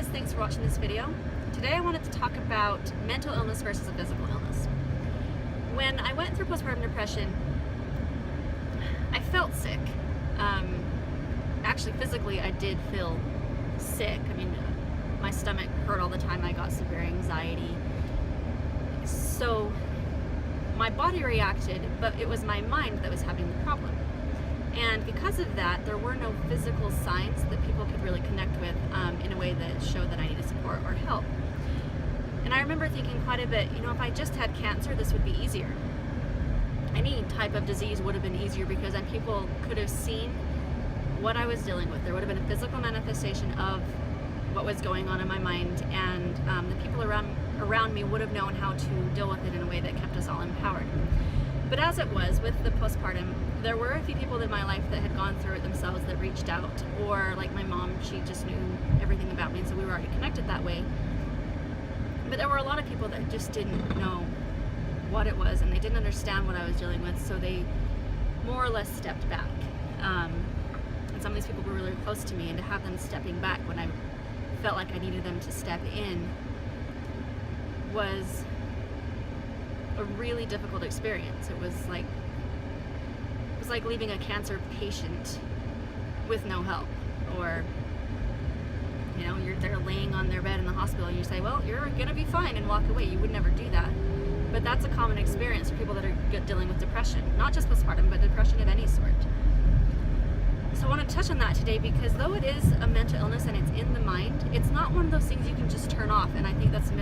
guys, thanks for watching this video. Today I wanted to talk about mental illness versus a physical illness. When I went through postpartum depression, I felt sick. Actually, physically, I did feel sick. I mean, my stomach hurt all the time. I got severe anxiety. So my body reacted, but it was my mind that was having the problem. And because of that, there were no physical signs that people could really connect with in a way that showed that I needed support or help. And I remember thinking quite a bit, if I just had cancer, this would be easier. Any type of disease would have been easier because then people could have seen what I was dealing with. There would have been a physical manifestation of what was going on in my mind, and the people around me would have known how to deal with it in a way that kept us all empowered. But as it was with the postpartum, there were a few people in my life that had gone through it themselves that reached out, or like my mom, she just knew everything about me, and so we were already connected that way. But there were a lot of people that just didn't know what it was, and they didn't understand what I was dealing with, so they more or less stepped back. And some of these people were really close to me, and to have them stepping back when I felt like I needed them to step in was a really difficult experience. It was like leaving a cancer patient with no help, or you're there laying on their bed in the hospital and you say, well, you're gonna be fine, and walk away. You would never do that. But that's a common experience for people that are dealing with depression, not just postpartum, but depression of any sort. So I want to touch on that today because though it is a mental illness and it's in the mind, it's not one of those things you can just turn off. And I think that's a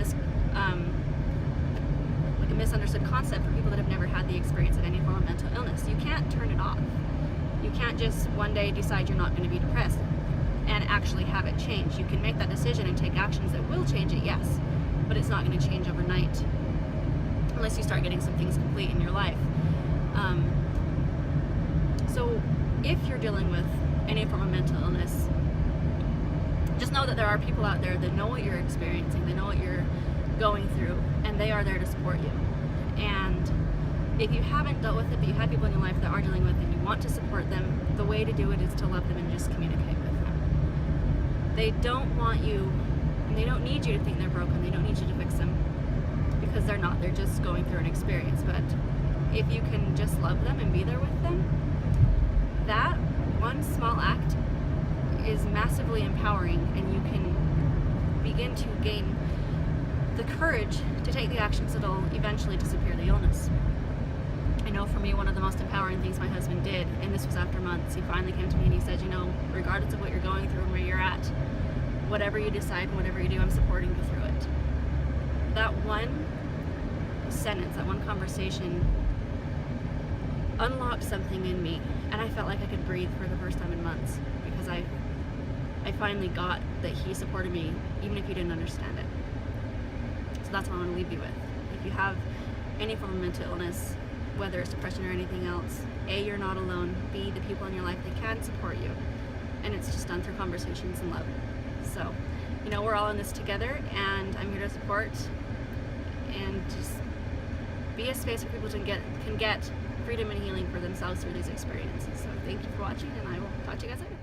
misunderstood concept for people that have never had the experience of any form of mental illness. You can't turn it off. You can't just one day decide you're not going to be depressed and actually have it change. You can make that decision and take actions that will change it, yes, but it's not going to change overnight unless you start getting some things complete in your life. So if you're dealing with any form of mental illness, just know that there are people out there that know what you're experiencing, they know what you're going through, and they are there to support you. And if you haven't dealt with it, but you have people in your life that are dealing with it and you want to support them, the way to do it is to love them and just communicate with them. They don't want you, and they don't need you to think they're broken, they don't need you to fix them, because they're not. They're just going through an experience. But if you can just love them and be there with them, that one small act is massively empowering, and you can begin to gain the courage to take the actions that will eventually disappear the illness. I know for me, one of the most empowering things my husband did, and this was after months, he finally came to me and he said, regardless of what you're going through and where you're at, whatever you decide and whatever you do, I'm supporting you through it. That one sentence, that one conversation unlocked something in me, and I felt like I could breathe for the first time in months, because I finally got that he supported me even if he didn't understand it. So that's what I want to leave you with. If you have any form of mental illness, whether it's depression or anything else, A, you're not alone. B, the people in your life, they can support you, and it's just done through conversations and love. So we're all in this together, and I'm here to support and just be a space where people can get freedom and healing for themselves through these experiences. So thank you for watching, and I will talk to you guys later.